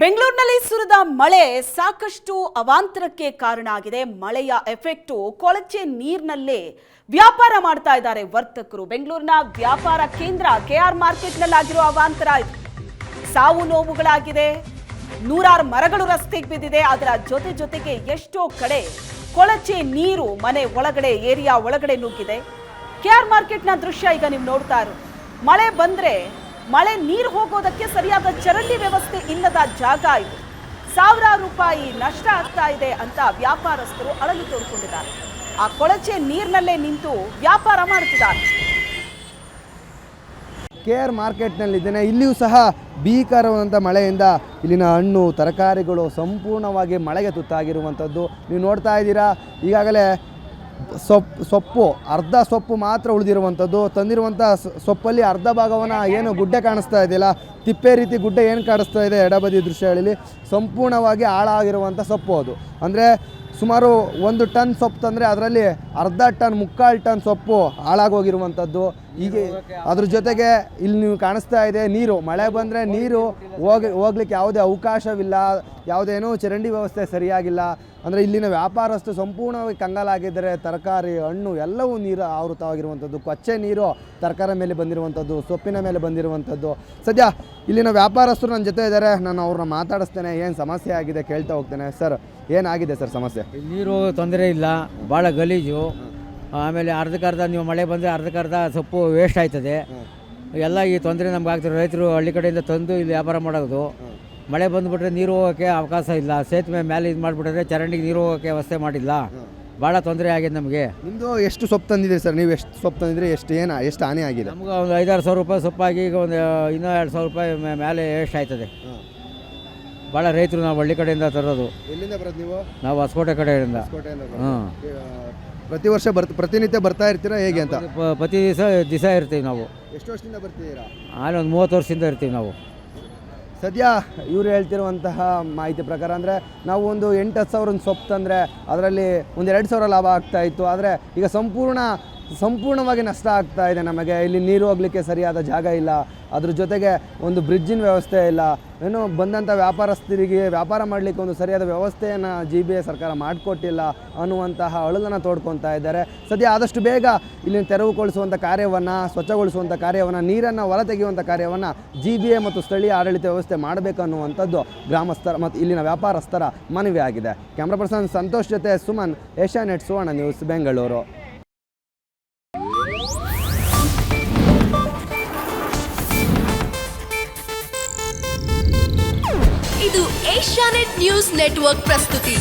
ಬೆಂಗಳೂರಿನಲ್ಲಿ ಸುರಿದ ಮಳೆ ಸಾಕಷ್ಟು ಅವಾಂತರಕ್ಕೆ ಕಾರಣ ಆಗಿದೆ. ಮಳೆಯ ಎಫೆಕ್ಟ್ ಕೊಳಚೆ ನೀರಿನಲ್ಲೇ ವ್ಯಾಪಾರ ಮಾಡ್ತಾ ಇದ್ದಾರೆ ವರ್ತಕರು. ಬೆಂಗಳೂರಿನ ವ್ಯಾಪಾರ ಕೇಂದ್ರ ಕೆಆರ್ ಮಾರ್ಕೆಟ್ನಲ್ಲಿ ಆಗಿರೋ ಅವಾಂತರ ಇದು. ಸಾವು ನೋವುಗಳಾಗಿದೆ, ನೂರಾರು ಮರಗಳು ರಸ್ತೆಗೆ ಬಿದ್ದಿದೆ. ಅದರ ಜೊತೆಗೆ ಎಷ್ಟೋ ಕಡೆ ಕೊಳಚೆ ನೀರು ಮನೆ ಒಳಗಡೆ, ಏರಿಯಾ ಒಳಗಡೆ ನುಗ್ಗಿದೆ. ಕೆಆರ್ ಮಾರ್ಕೆಟ್ನ ದೃಶ್ಯ ಈಗ ನೀವು ನೋಡ್ತಾ ಇರೋ. ಮಳೆ ಬಂದ್ರೆ ಮಳೆ ನೀರು ಹೋಗೋದಕ್ಕೆ ಸರಿಯಾದ ಚರಂಡಿ ವ್ಯವಸ್ಥೆ ಇಲ್ಲದ ಜಾಗ ಇದು. ಸಾವಿರಾರು ರೂಪಾಯಿ ನಷ್ಟ ಆಗ್ತಾ ಇದೆ ಅಂತ ವ್ಯಾಪಾರಸ್ಥರು ಅಳಲು ತೋಡ್ಕೊಂಡಿದ್ದಾರೆ. ಆ ಕೊಳಚೆ ನೀರಿನಲ್ಲೇ ನಿಂತು ವ್ಯಾಪಾರ ಮಾಡ್ತಿದ್ದಾರೆ. ಕೆಆರ್ ಮಾರ್ಕೆಟ್ನಲ್ಲಿದ್ದೇನೆ. ಇಲ್ಲಿಯೂ ಸಹ ಭೀಕರವಾದಂಥ ಮಳೆಯಿಂದ ಇಲ್ಲಿನ ಹಣ್ಣು ತರಕಾರಿಗಳು ಸಂಪೂರ್ಣವಾಗಿ ಮಳೆಗೆ ತುತ್ತಾಗಿರುವಂಥದ್ದು ನೀವು ನೋಡ್ತಾ ಇದ್ದೀರಾ. ಈಗಾಗಲೇ ಸೊಪ್ಪು ಅರ್ಧ ಸೊಪ್ಪು ಮಾತ್ರ ಉಳಿದಿರುವಂಥದ್ದು. ತಂದಿರುವಂಥ ಸೊಪ್ಪಲ್ಲಿ ಅರ್ಧ ಭಾಗವನ್ನು ಏನು ಗುಡ್ಡೆ ಕಾಣಿಸ್ತಾ ಇದೆಯಲ್ಲ, ತಿಪ್ಪೆ ರೀತಿ ಗುಡ್ಡೆ ಏನು ಕಾಣಿಸ್ತಾ ಇದೆ ಎಡಬದಿ ದೃಶ್ಯಗಳಲ್ಲಿ, ಸಂಪೂರ್ಣವಾಗಿ ಹಾಳಾಗಿರುವಂಥ ಸೊಪ್ಪು ಅದು. ಅಂದರೆ ಸುಮಾರು 1 ಟನ್ ಸೊಪ್ಪು ತಂದರೆ ಅದರಲ್ಲಿ ಅರ್ಧ ಟನ್, 3/4 ಟನ್ ಸೊಪ್ಪು ಹಾಳಾಗೋಗಿರುವಂಥದ್ದು. ಹೀಗೆ ಅದ್ರ ಜೊತೆಗೆ ಇಲ್ಲಿ ನೀವು ಕಾಣಿಸ್ತಾ ಇದೆ ನೀರು, ಮಳೆ ಬಂದರೆ ನೀರು ಹೋಗ್ಲಿಕ್ಕೆ ಯಾವುದೇ ಅವಕಾಶವಿಲ್ಲ, ಯಾವುದೇನೂ ಚರಂಡಿ ವ್ಯವಸ್ಥೆ ಸರಿಯಾಗಿಲ್ಲ. ಅಂದರೆ ಇಲ್ಲಿನ ವ್ಯಾಪಾರಸ್ಥರು ಸಂಪೂರ್ಣವಾಗಿ ಕಂಗಾಲಾಗಿದ್ದಾರೆ. ತರಕಾರಿ, ಹಣ್ಣು ಎಲ್ಲವೂ ನೀರು ಆವೃತವಾಗಿರುವಂಥದ್ದು. ಕೊಚ್ಚೆ ನೀರು ತರಕಾರಿ ಮೇಲೆ ಬಂದಿರುವಂಥದ್ದು, ಸೊಪ್ಪಿನ ಮೇಲೆ ಬಂದಿರುವಂಥದ್ದು. ಸದ್ಯ ಇಲ್ಲಿನ ವ್ಯಾಪಾರಸ್ಥರು ನನ್ನ ಜೊತೆ ಇದ್ದಾರೆ, ನಾನು ಅವ್ರನ್ನ ಮಾತಾಡಿಸ್ತೇನೆ. ಏನು ಸಮಸ್ಯೆ ಆಗಿದೆ ಕೇಳ್ತಾ ಹೋಗ್ತೇನೆ. ಸರ್, ಏನಾಗಿದೆ ಸರ್ ಸಮಸ್ಯೆ? ನೀರು ತೊಂದರೆ ಇಲ್ಲ, ಭಾಳ ಗಲೀಜು. ಆಮೇಲೆ ಅರ್ಧಕ್ಕರ್ಧ ನೀವು ಮಳೆ ಬಂದರೆ ಅರ್ಧಕ್ಕರ್ಧ ಸೊಪ್ಪು ವೇಸ್ಟ್ ಆಯ್ತದೆ. ಎಲ್ಲ ಈ ತೊಂದರೆ ನಮ್ಗೆ ಆಗ್ತದೆ. ರೈತರು ಹಳ್ಳಿ ಕಡೆಯಿಂದ ತಂದು ಇಲ್ಲಿ ವ್ಯಾಪಾರ ಮಾಡೋದು. ಮಳೆ ಬಂದುಬಿಟ್ರೆ ನೀರು ಹೋಗೋಕ್ಕೆ ಅವಕಾಶ ಇಲ್ಲ. ಸೇತುವೆ ಮೇಲೆ ಇದು ಮಾಡಿಬಿಟ್ರೆ ಚರಂಡಿಗೆ ನೀರು ಹೋಗೋಕ್ಕೆ ವ್ಯವಸ್ಥೆ ಮಾಡಿಲ್ಲ. ಭಾಳ ತೊಂದರೆ ಆಗಿದೆ ನಮಗೆ. ನಿಮ್ಮದು ಎಷ್ಟು ಸೊಪ್ಪು ತಂದಿದ್ದೀರಿ ಸರ್? ನೀವು ಎಷ್ಟು ಸೊಪ್ಪು ತಂದಿದ್ರಿ? ಎಷ್ಟು ಹಾನಿ ಆಗಿದೆ? ನಮ್ಗೆ ಒಂದು 5-6 ಸಾವಿರ ರೂಪಾಯಿ ಸೊಪ್ಪಾಗಿ ಈಗ ಒಂದು ಇನ್ನೂ 2 ಸಾವಿರ ರೂಪಾಯಿ ಮೇಲೆ ವೇಸ್ಟ್ ಆಯ್ತದೆ. ಭಾಳ ರೈತರು ನಾವು ಹಳ್ಳಿ ಕಡೆಯಿಂದ ತರೋದು. ಎಲ್ಲಿಂದ ಬರೋದು ನೀವು? ನಾವು ಹೊಸಕೋಟೆ ಕಡೆಯಿಂದ. ಹಾಂ, ಪ್ರತಿ ವರ್ಷ ಪ್ರತಿನಿತ್ಯ ಬರ್ತಾ ಇರ್ತೀರಾ ಹೇಗೆ ಅಂತ? ಪ್ರತಿ ದಿವಸ ಇರ್ತೀವಿ ನಾವು. ಎಷ್ಟು ವರ್ಷದಿಂದ ಬರ್ತಿದ್ದೀರಾ? ಅಲ್ಲಿ ಒಂದು 30 ವರ್ಷದಿಂದ ಇರ್ತೀವಿ ನಾವು. ಸದ್ಯ ಇವರು ಹೇಳ್ತಿರುವಂತಹ ಮಾಹಿತಿ ಪ್ರಕಾರ ಅಂದರೆ ನಾವು ಒಂದು 8-10 ಸಾವಿರ ಸೊಪ್ಪು ತಂದರೆ ಅದರಲ್ಲಿ ಒಂದು 2 ಸಾವಿರ ಲಾಭ ಆಗ್ತಾಯಿತ್ತು. ಆದರೆ ಈಗ ಸಂಪೂರ್ಣವಾಗಿ ನಷ್ಟ ಆಗ್ತಾ ಇದೆ ನಮಗೆ. ಇಲ್ಲಿ ನೀರು ಹೋಗಲಿಕ್ಕೆ ಸರಿಯಾದ ಜಾಗ ಇಲ್ಲ, ಅದ್ರ ಜೊತೆಗೆ ಒಂದು ಬ್ರಿಡ್ಜಿನ ವ್ಯವಸ್ಥೆ ಇಲ್ಲ. ಏನು ಬಂದಂಥ ವ್ಯಾಪಾರಸ್ಥರಿಗೆ ವ್ಯಾಪಾರ ಮಾಡಲಿಕ್ಕೆ ಒಂದು ಸರಿಯಾದ ವ್ಯವಸ್ಥೆಯನ್ನು GBA ಸರ್ಕಾರ ಮಾಡಿಕೊಟ್ಟಿಲ್ಲ ಅನ್ನುವಂತಹ ಅಳಲನ್ನು ತೋಡ್ಕೊತಾ ಇದ್ದಾರೆ. ಸದ್ಯ ಆದಷ್ಟು ಬೇಗ ಇಲ್ಲಿನ ತೆರವುಗೊಳಿಸುವಂಥ ಕಾರ್ಯವನ್ನು, ಸ್ವಚ್ಛಗೊಳಿಸುವಂಥ ಕಾರ್ಯವನ್ನು, ನೀರನ್ನು ಹೊರ ತೆಗೆಯುವಂಥ ಕಾರ್ಯವನ್ನು GBA ಮತ್ತು ಸ್ಥಳೀಯ ಆಡಳಿತ ವ್ಯವಸ್ಥೆ ಮಾಡಬೇಕು ಅನ್ನುವಂಥದ್ದು ಗ್ರಾಮಸ್ಥರ ಮತ್ತು ಇಲ್ಲಿನ ವ್ಯಾಪಾರಸ್ಥರ ಮನವಿ ಆಗಿದೆ. ಕ್ಯಾಮ್ರಾ ಪರ್ಸನ್ ಸಂತೋಷ್ ಜೊತೆ ಸುಮನ್, ಏಷ್ಯಾನೆಟ್ ಸುವರ್ಣ ನ್ಯೂಸ್, ಬೆಂಗಳೂರು. ಇದು ಏಷ್ಯಾನೆಟ್ ನ್ಯೂಸ್ ನೆಟ್ವರ್ಕ್ ಪ್ರಸ್ತುತಿ.